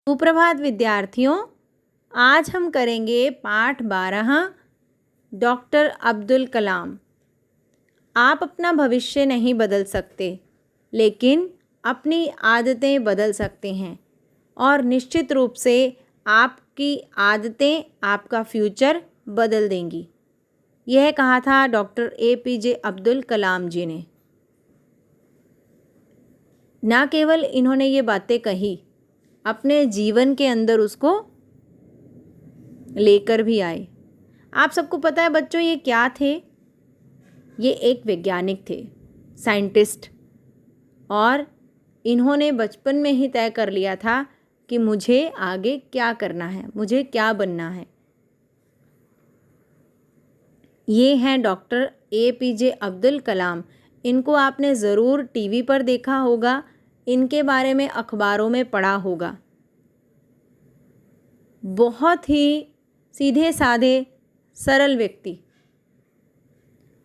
सुप्रभात विद्यार्थियों, आज हम करेंगे पाठ 12 डॉक्टर अब्दुल कलाम। आप अपना भविष्य नहीं बदल सकते, लेकिन अपनी आदतें बदल सकते हैं और निश्चित रूप से आपकी आदतें आपका फ्यूचर बदल देंगी। यह कहा था डॉक्टर APJ अब्दुल कलाम जी ने। न केवल इन्होंने ये बातें कही, अपने जीवन के अंदर उसको लेकर भी आए। आप सबको पता है बच्चों, ये क्या थे? ये एक वैज्ञानिक थे, साइंटिस्ट, और इन्होंने बचपन में ही तय कर लिया था कि मुझे आगे क्या करना है, मुझे क्या बनना है। ये हैं डॉक्टर APJ अब्दुल कलाम। इनको आपने ज़रूर टीवी पर देखा होगा, इनके बारे में अखबारों में पढ़ा होगा। बहुत ही सीधे साधे सरल व्यक्ति।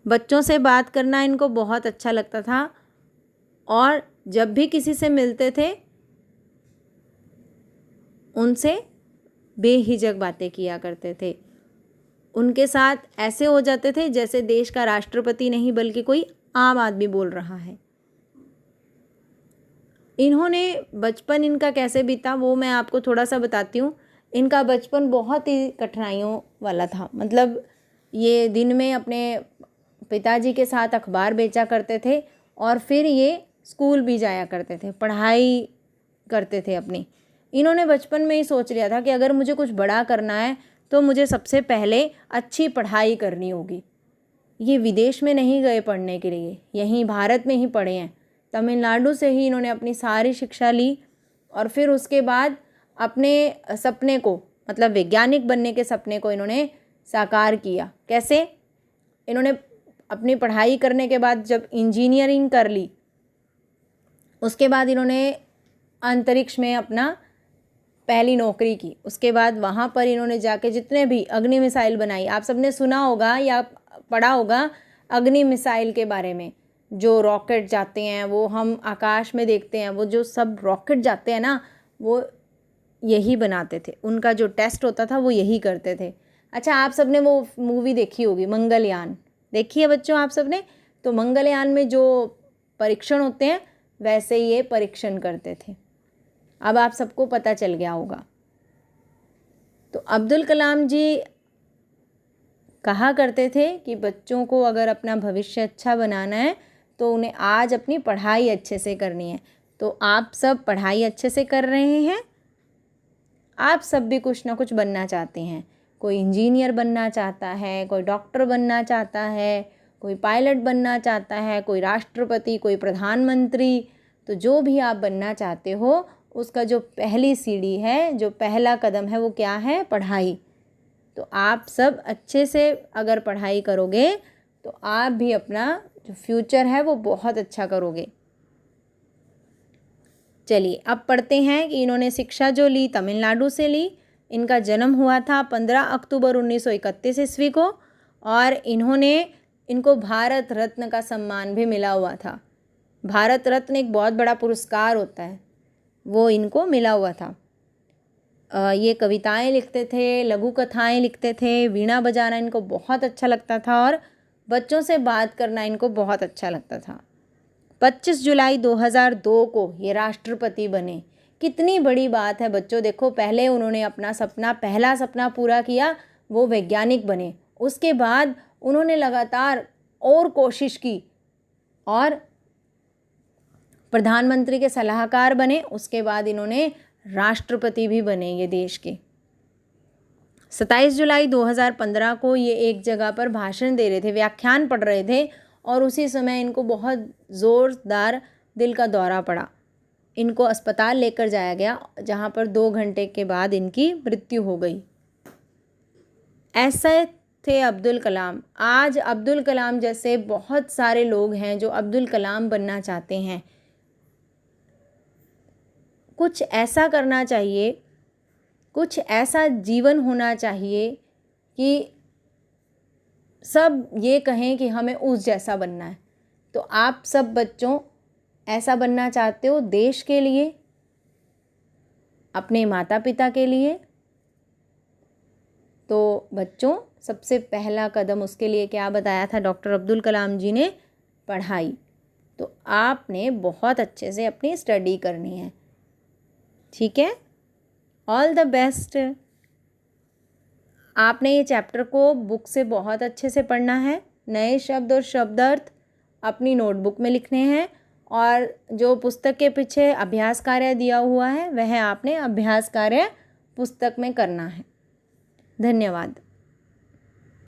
बच्चों से बात करना इनको बहुत अच्छा लगता था और जब भी किसी से मिलते थे उनसे बेहिचक बातें किया करते थे। उनके साथ ऐसे हो जाते थे जैसे देश का राष्ट्रपति नहीं बल्कि कोई आम आदमी बोल रहा है। इन्होंने बचपन इनका कैसे बीता वो मैं आपको थोड़ा सा बताती हूँ। इनका बचपन बहुत ही कठिनाइयों वाला था। मतलब ये दिन में अपने पिताजी के साथ अखबार बेचा करते थे और फिर ये स्कूल भी जाया करते थे, पढ़ाई करते थे अपनी। इन्होंने बचपन में ही सोच लिया था कि अगर मुझे कुछ बड़ा करना है तो मुझे सबसे पहले अच्छी पढ़ाई करनी होगी। ये विदेश में नहीं गए पढ़ने के लिए, यहीं भारत में ही पढ़े हैं। तमिलनाडु से ही इन्होंने अपनी सारी शिक्षा ली और फिर उसके बाद अपने सपने को, मतलब वैज्ञानिक बनने के सपने को इन्होंने साकार किया। कैसे? इन्होंने अपनी पढ़ाई करने के बाद जब इंजीनियरिंग कर ली, उसके बाद इन्होंने अंतरिक्ष में अपना पहली नौकरी की। उसके बाद वहाँ पर इन्होंने जाके जितने भी अग्नि मिसाइल बनाई, आप सबने सुना होगा या पढ़ा होगा अग्नि मिसाइल के बारे में। जो रॉकेट जाते हैं वो हम आकाश में देखते हैं, वो जो सब रॉकेट जाते हैं ना, वो यही बनाते थे। उनका जो टेस्ट होता था वो यही करते थे। अच्छा, आप सबने वो मूवी देखी होगी मंगलयान, देखी है बच्चों आप सबने? तो मंगलयान में जो परीक्षण होते हैं वैसे ये परीक्षण करते थे। अब आप सबको पता चल गया होगा। तो अब्दुल कलाम जी कहा करते थे कि बच्चों को अगर अपना भविष्य अच्छा बनाना है तो उन्हें आज अपनी पढ़ाई अच्छे से करनी है। तो आप सब पढ़ाई अच्छे से कर रहे हैं? आप सब भी कुछ ना कुछ बनना चाहते हैं। कोई इंजीनियर बनना चाहता है, कोई डॉक्टर बनना चाहता है, कोई पायलट बनना चाहता है, कोई राष्ट्रपति, कोई प्रधानमंत्री। तो जो भी आप बनना चाहते हो उसका जो पहली सीढ़ी है, जो पहला कदम है, वो क्या है? पढ़ाई। तो आप सब अच्छे से अगर पढ़ाई करोगे तो आप भी अपना जो फ्यूचर है वो बहुत अच्छा करोगे। चलिए अब पढ़ते हैं कि इन्होंने शिक्षा जो ली तमिलनाडु से ली। इनका जन्म हुआ था 15 अक्टूबर 1931 ईस्वी को और इनको भारत रत्न का सम्मान भी मिला हुआ था। भारत रत्न एक बहुत बड़ा पुरस्कार होता है, वो इनको मिला हुआ था। ये कविताएं लिखते थे, लघु कथाएं लिखते थे, वीणा बजाना इनको बहुत अच्छा लगता था और बच्चों से बात करना इनको बहुत अच्छा लगता था। 25 जुलाई 2002 को ये राष्ट्रपति बने। कितनी बड़ी बात है बच्चों। देखो, पहले उन्होंने अपना पहला सपना पूरा किया, वो वैज्ञानिक बने। उसके बाद उन्होंने लगातार और कोशिश की और प्रधानमंत्री के सलाहकार बने। उसके बाद इन्होंने राष्ट्रपति भी बने ये देश के। 27 जुलाई 2015 को ये एक जगह पर भाषण दे रहे थे, व्याख्यान पढ़ रहे थे और उसी समय इनको बहुत ज़ोरदार दिल का दौरा पड़ा। इनको अस्पताल लेकर जाया गया, जहाँ पर 2 घंटे के बाद इनकी मृत्यु हो गई। ऐसे थे अब्दुल कलाम। आज अब्दुल कलाम जैसे बहुत सारे लोग हैं जो अब्दुल कलाम बनना चाहते हैं। कुछ ऐसा करना चाहिए, कुछ ऐसा जीवन होना चाहिए कि सब ये कहें कि हमें उस जैसा बनना है। तो आप सब बच्चों ऐसा बनना चाहते हो देश के लिए, अपने माता पिता के लिए। तो बच्चों, सबसे पहला कदम उसके लिए क्या बताया था डॉक्टर अब्दुल कलाम जी ने? पढ़ाई। तो आपने बहुत अच्छे से अपनी स्टडी करनी है, ठीक है? All the best. आपने ये चैप्टर को बुक से बहुत अच्छे से पढ़ना है। नए शब्द और शब्दार्थ अपनी नोटबुक में लिखने हैं, और जो पुस्तक के पीछे अभ्यास कार्य दिया हुआ है वह आपने अभ्यास कार्य पुस्तक में करना है। धन्यवाद।